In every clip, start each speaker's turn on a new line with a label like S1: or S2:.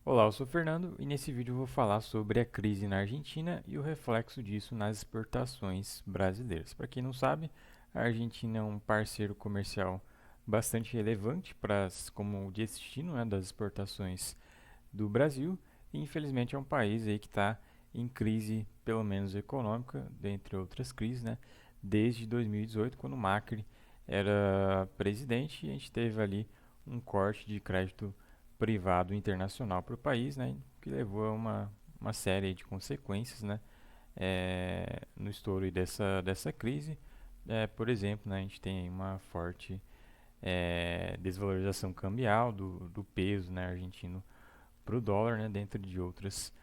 S1: Olá, eu sou o Fernando e nesse vídeo eu vou falar sobre a crise na Argentina e o reflexo disso nas exportações brasileiras. Para quem não sabe, a Argentina é um parceiro comercial bastante relevante como destino, né, das exportações do Brasil e infelizmente é um país aí que está em crise, pelo menos econômica, dentre outras crises, né, desde 2018, quando o Macri era presidente e a gente teve ali um corte de crédito privado internacional para o país, né, que levou a uma série de consequências, né, no estouro dessa crise. Por exemplo, né, a gente tem uma forte desvalorização cambial do peso, né, argentino para o dólar, né, dentro de outras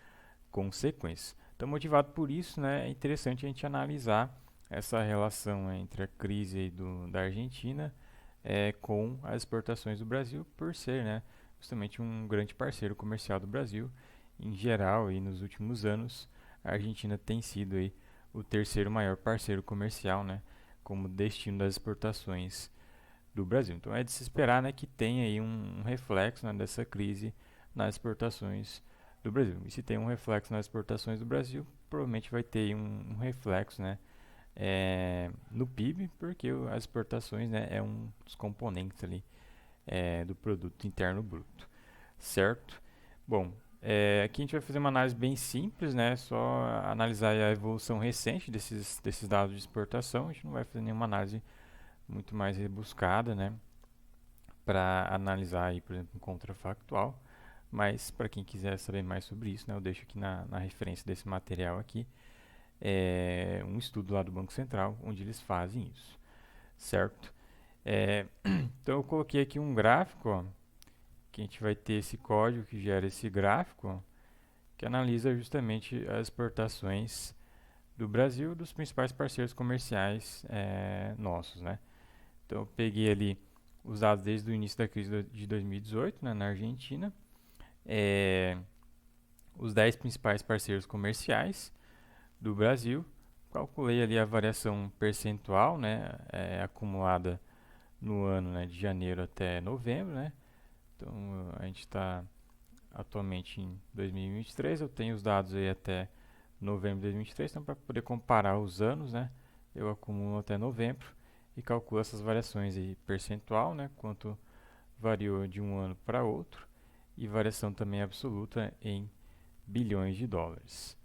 S1: consequências. Então, motivado por isso, né, é interessante a gente analisar essa relação entre a crise aí da Argentina com as exportações do Brasil, por ser, né, justamente um grande parceiro comercial do Brasil. Em geral, e nos últimos anos, a Argentina tem sido aí o terceiro maior parceiro comercial, né, como destino das exportações do Brasil. Então é de se esperar, né, que tenha aí um reflexo, né, dessa crise nas exportações do Brasil. E se tem um reflexo nas exportações do Brasil, provavelmente vai ter um reflexo, né, no PIB, porque as exportações, né, é um dos componentes ali do produto interno bruto, certo? Bom, aqui a gente vai fazer uma análise bem simples, né? Só analisar a evolução recente desses dados de exportação. A gente não vai fazer nenhuma análise muito mais rebuscada, né? Para analisar aí, por exemplo, um contrafactual. Mas para quem quiser saber mais sobre isso, né, eu deixo aqui na referência desse material aqui um estudo lá do Banco Central onde eles fazem isso, certo? Então eu coloquei aqui um gráfico, ó, que a gente vai ter esse código que gera esse gráfico, ó, que analisa justamente as exportações do Brasil dos principais parceiros comerciais nossos, né? Então eu peguei ali os dados desde o início da crise de 2018, né, na Argentina, é, os 10 principais parceiros comerciais do Brasil, calculei ali a variação percentual, né, acumulada no ano, né, de janeiro até novembro, né. Então a gente está atualmente em 2023, eu tenho os dados aí até novembro de 2023, então para poder comparar os anos, né, eu acumulo até novembro e calculo essas variações aí percentual, né, quanto variou de um ano para outro e variação também absoluta em bilhões de dólares,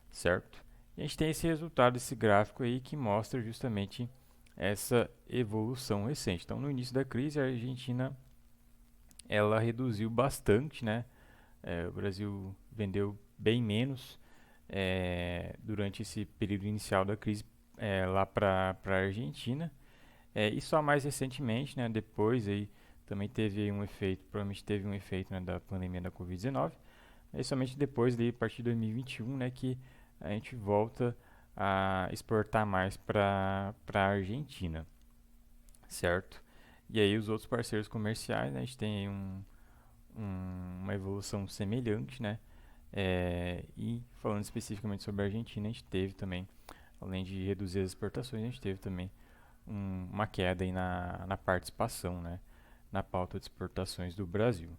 S1: certo? E a gente tem esse resultado, esse gráfico aí que mostra justamente essa evolução recente. Então, no início da crise, a Argentina ela reduziu bastante, né? O Brasil vendeu bem menos durante esse período inicial da crise lá para a Argentina. E só mais recentemente, né? Depois aí também teve aí um efeito, provavelmente teve um efeito, né, da pandemia da Covid-19. É somente depois, a partir de 2021, né, que a gente volta a exportar mais para a Argentina, certo? E aí os outros parceiros comerciais, né, a gente tem uma evolução semelhante, né? E falando especificamente sobre a Argentina, a gente teve também, além de reduzir as exportações, a gente teve também uma queda aí na participação, né, na pauta de exportações do Brasil.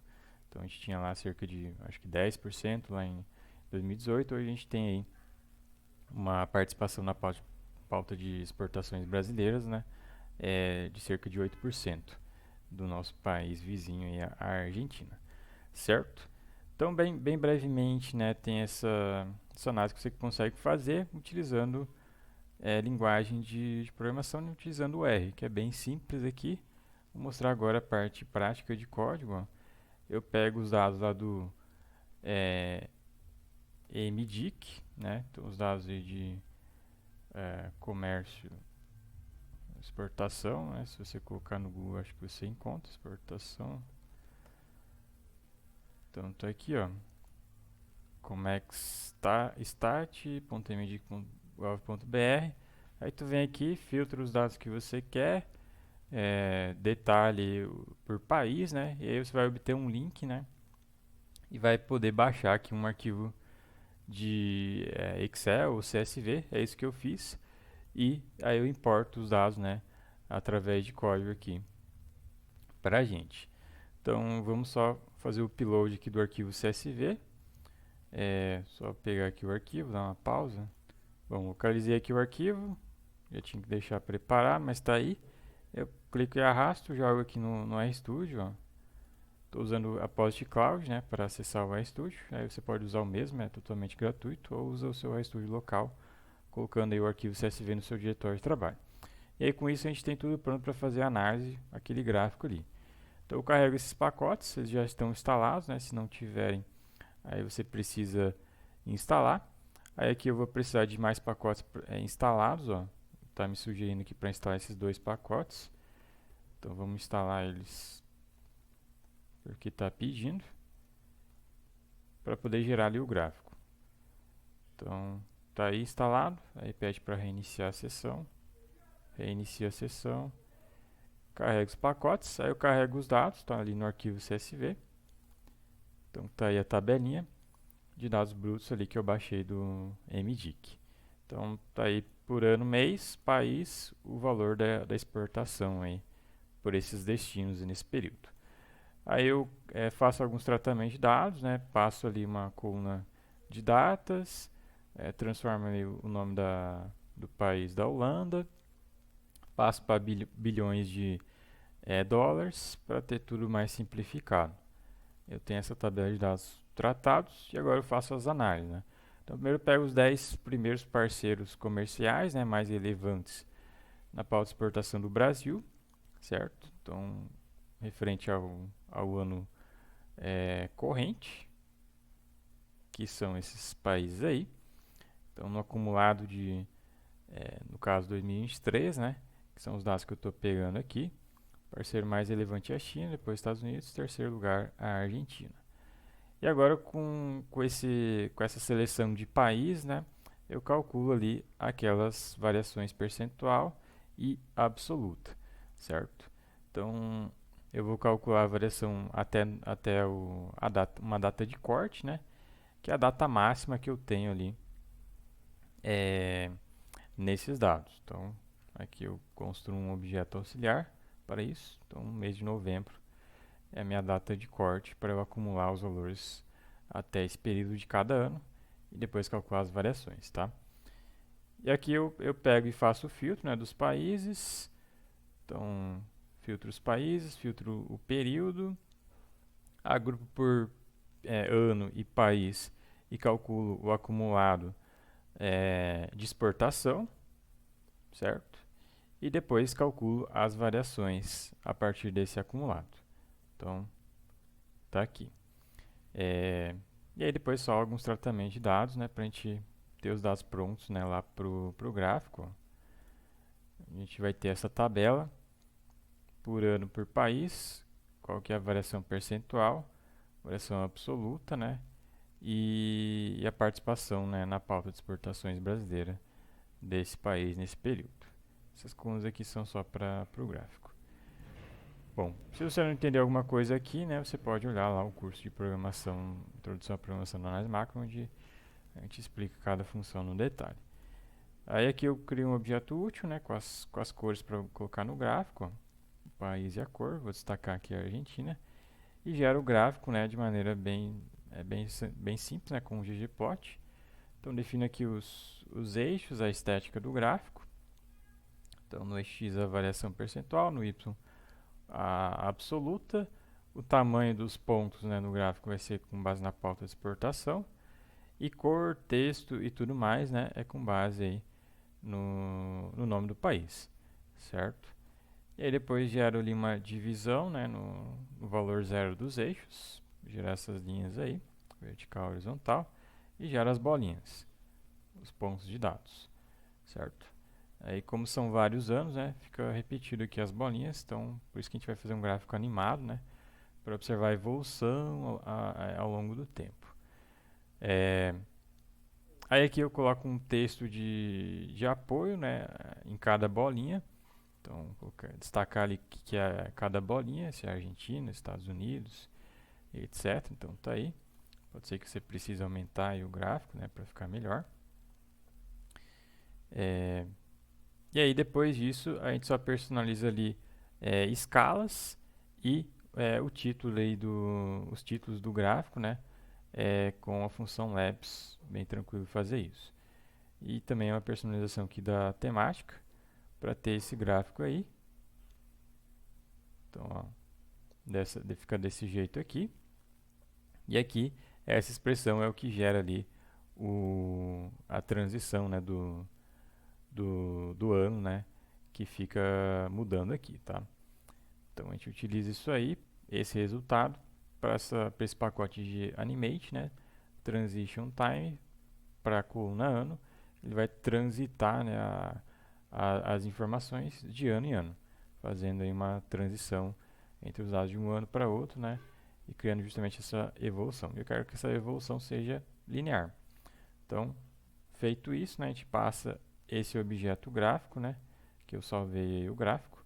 S1: Então a gente tinha lá cerca de, acho que 10% lá em 2018, hoje a gente tem aí uma participação na pauta de exportações brasileiras, né, de cerca de 8% do nosso país vizinho aí, a Argentina, certo? Então, bem brevemente, né, tem essa análise que você consegue fazer utilizando linguagem de programação, né, utilizando o R, que é bem simples aqui. Vou mostrar agora a parte prática de código. Ó. Eu pego os dados lá do é, EMDIC, né, então, os dados aí de comércio, exportação, né, se você colocar no Google, acho que você encontra exportação. Então, estou aqui, ó, comexstart.mdic.gov.br. Aí tu vem aqui, filtra os dados que você quer, detalhe por país, né? E aí você vai obter um link, né? E vai poder baixar aqui um arquivo de Excel ou CSV, é isso que eu fiz. E aí eu importo os dados, né? Através de código aqui para a gente. Então vamos só fazer o upload aqui do arquivo CSV. Só pegar aqui o arquivo, dar uma pausa. Bom, localizei aqui o arquivo, já tinha que deixar preparar, mas está aí. Eu clico e arrasto, jogo aqui no RStudio. Estou usando a Posit Cloud, né, para acessar o RStudio. Aí você pode usar o mesmo, é totalmente gratuito, ou usa o seu RStudio local, colocando aí o arquivo CSV no seu diretório de trabalho. E aí com isso a gente tem tudo pronto para fazer a análise, aquele gráfico ali. Então eu carrego esses pacotes, eles já estão instalados, né, se não tiverem, aí você precisa instalar. Aí aqui eu vou precisar de mais pacotes instalados, ó. Tá me sugerindo aqui para instalar esses 2 pacotes. Então vamos instalar eles porque está pedindo para poder gerar ali o gráfico. Então está aí instalado, aí pede para reiniciar a sessão. Reinicia a sessão. Carrega os pacotes, aí eu carrego os dados, está ali no arquivo CSV. Então está aí a tabelinha de dados brutos ali que eu baixei do MDIC. Então está aí por ano, mês, país, o valor da exportação aí por esses destinos nesse período. Aí eu faço alguns tratamentos de dados, né? Passo ali uma coluna de datas, transformo ali o nome do país da Holanda, passo para bilhões de dólares para ter tudo mais simplificado. Eu tenho essa tabela de dados tratados e agora eu faço as análises, né? Então primeiro eu pego os 10 primeiros parceiros comerciais, né, mais relevantes na pauta de exportação do Brasil, certo? Então referente ao ano corrente, que são esses países aí. Então, no acumulado no caso 2023, né, que são os dados que eu estou pegando aqui, o parceiro mais relevante é a China, depois Estados Unidos, terceiro lugar a Argentina. E agora com essa seleção de país, né, eu calculo ali aquelas variações percentual e absoluta, certo? Então, eu vou calcular a variação até uma data de corte, né? Que é a data máxima que eu tenho ali nesses dados. Então, aqui eu construo um objeto auxiliar para isso. Então, no mês de novembro é a minha data de corte para eu acumular os valores até esse período de cada ano e depois calcular as variações, tá? E aqui eu pego e faço o filtro, né, dos países. Então, filtro os países, filtro o período, agrupo por ano e país e calculo o acumulado de exportação, certo? E depois calculo as variações a partir desse acumulado. Então, tá aqui. E aí depois só alguns tratamentos de dados, né, para a gente ter os dados prontos, né, lá pro gráfico. A gente vai ter essa tabela por ano por país, qual que é a variação percentual, variação absoluta, né? E a participação, né, na pauta de exportações brasileira desse país nesse período. Essas colunas aqui são só para o gráfico. Bom, se você não entender alguma coisa aqui, né, você pode olhar lá o curso de programação, introdução à programação na análise macro, onde a gente explica cada função no detalhe. Aí aqui eu crio um objeto útil, né, com as cores para colocar no gráfico, ó, o país e a cor, vou destacar aqui a Argentina, e gera o gráfico, né, de maneira bem simples, né, com o ggplot. Então defino aqui os eixos, a estética do gráfico. Então no eixo x a variação percentual, no y a absoluta. O tamanho dos pontos, né, no gráfico vai ser com base na pauta de exportação. E cor, texto e tudo mais, né, é com base aí no nome do país, certo? E aí depois gero ali uma divisão, né, no valor zero dos eixos, gerar essas linhas aí, vertical e horizontal, e gera as bolinhas, os pontos de dados, certo? Aí como são vários anos, né, fica repetido aqui as bolinhas, então por isso que a gente vai fazer um gráfico animado, né, para observar a evolução ao longo do tempo. Aí aqui eu coloco um texto de apoio, né, em cada bolinha. Então, vou destacar ali o que é cada bolinha, se é Argentina, Estados Unidos, etc. Então, tá aí. Pode ser que você precise aumentar aí o gráfico, né, para ficar melhor. E aí, depois disso, a gente só personaliza ali escalas e o título aí os títulos do gráfico, né? Com a função Labs, bem tranquilo fazer isso. E também uma personalização aqui da temática para ter esse gráfico aí. Então, ó, fica desse jeito aqui. E aqui, essa expressão é o que gera ali a transição, né, do ano, né, que fica mudando aqui, tá? Então, a gente utiliza isso aí, esse resultado, para esse pacote de Animate, né, Transition Time, para a coluna ano, ele vai transitar, né, as informações de ano em ano, fazendo aí uma transição entre os dados de um ano para outro, né, e criando justamente essa evolução. Eu quero que essa evolução seja linear. Então, feito isso, né, a gente passa esse objeto gráfico, né, que eu salvei aí o gráfico,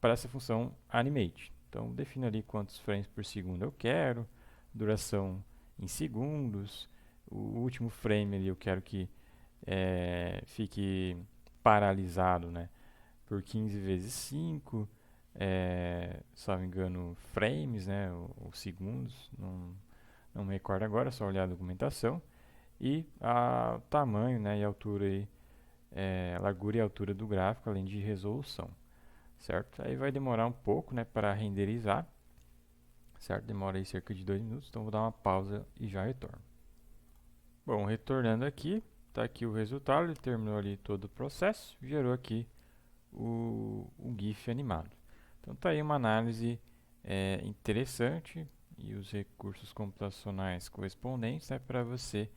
S1: para essa função animate. Então, defino ali quantos frames por segundo eu quero, duração em segundos, o último frame ali eu quero que fique paralisado, né, por 15 vezes 5, se não me engano, frames, né, ou segundos, não me recordo agora, só olhar a documentação, e o tamanho, né, e a altura aí, largura e altura do gráfico, além de resolução, certo? Aí vai demorar um pouco, né, para renderizar, certo? Demora aí cerca de 2 minutos, então vou dar uma pausa e já retorno. Bom, retornando aqui, está aqui o resultado, ele terminou ali todo o processo, gerou aqui o GIF animado. Então tá aí uma análise interessante e os recursos computacionais correspondentes, né, para você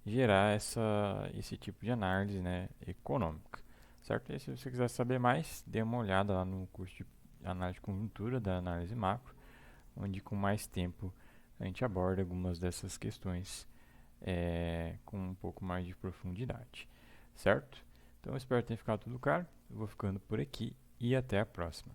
S1: gerar esse tipo de análise, né, econômica, certo? E se você quiser saber mais, dê uma olhada lá no curso de análise de conjuntura da análise macro, onde com mais tempo a gente aborda algumas dessas questões com um pouco mais de profundidade, certo? Então eu espero ter ficado tudo claro. Eu vou ficando por aqui e até a próxima.